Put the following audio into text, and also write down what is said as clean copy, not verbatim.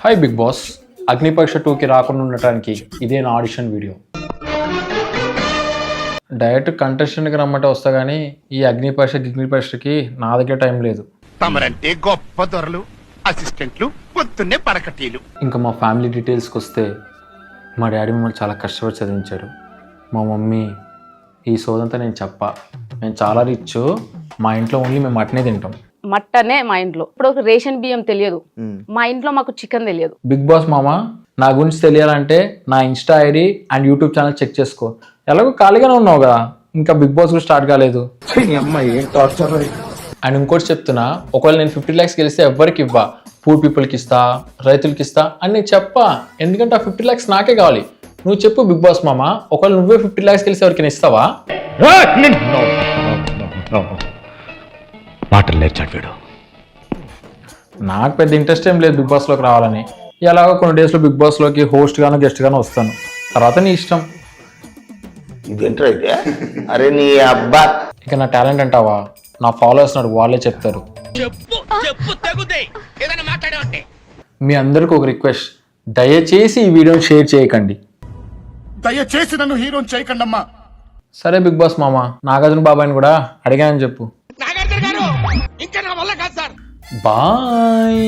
Hi big boss అగ్నిపరీక్ష 2కి రాకుండా ఉండటానికి ఇదే నా ఆడిషన్ వీడియో. డైరెక్ట్ కంటెస్టెంట్కి రమ్మంటే వస్తా కానీ ఈ అగ్నిపరీక్షకి నా దగ్గర టైం లేదు. తమరంటే గొప్ప దొరలు, అసిస్టెంట్లు, పొద్దున్నే పడకటీలు. ఇంకా మా ఫ్యామిలీ డీటెయిల్స్కి వస్తే మా డాడీ మమ్మల్ని చాలా కష్టపడి చదివించారు. మా మమ్మీ ఈ సోదంతా నేను చాలా రిచ్, మా ఇంట్లో ఓన్లీ మేము మటనే తింటాం. మట్టనే మా ఇంట్లో ఇప్పుడు రేషన్ బియ్యం తెలియదు, మా ఇంట్లో మాకు చికెన్ తెలియదు. బిగ్ బాస్ మామ నా గురించి తెలియాలంటే నా Insta ID and YouTube channel check చేసుకో. ఎలాగో ఖాళీగానే ఉన్నావు కదా, ఇంకా బిగ్ బాస్ కూడా స్టార్ట్ కాలేదు. అండ్ ఇంకోటి చెప్తున్నా, ఒకవేళ నేను 50 lakhs గెలిస్తే ఎవరికి ఇవ్వా, పూర్ పీపుల్కి ఇస్తా, రైతులకి ఇస్తా అని నేను చెప్పా. ఎందుకంటే ఆ 50 lakhs నాకే కావాలి. నువ్వు చెప్పు బిగ్ బాస్ మామ, ఒకవేళ నువ్వే 50 lakhs గెలిస్తే ఎవరికైనా ఇస్తావా? మాటలు నేర్చాడు వీడు. నాకు పెద్ద ఇంట్రెస్ట్ ఏం లేదు బిగ్ బాస్లోకి రావాలని. ఎలాగో కొన్ని డేస్లో బిగ్ బాస్లోకి హోస్ట్ గాను గెస్ట్ గాను వస్తాను, తర్వాత నీ ఇష్టం. ఇదేంట్రా అయితే? అరే నీ అబ్బా, ఇక నా టాలెంట్ అంటావా, నా ఫాలోవర్స్ నాడు వాళ్ళే చెప్తారు. మీ అందరికీ ఒక రిక్వెస్ట్, దయచేసి ఈ వీడియోని షేర్ చేయకండి. దయచేసి నన్ను హీరోని చేయకండమ్మా. సరే బిగ్ బాస్ మామ, నాగార్జున బాబాయ్ని కూడా అడిగానని చెప్పు. బాయ్.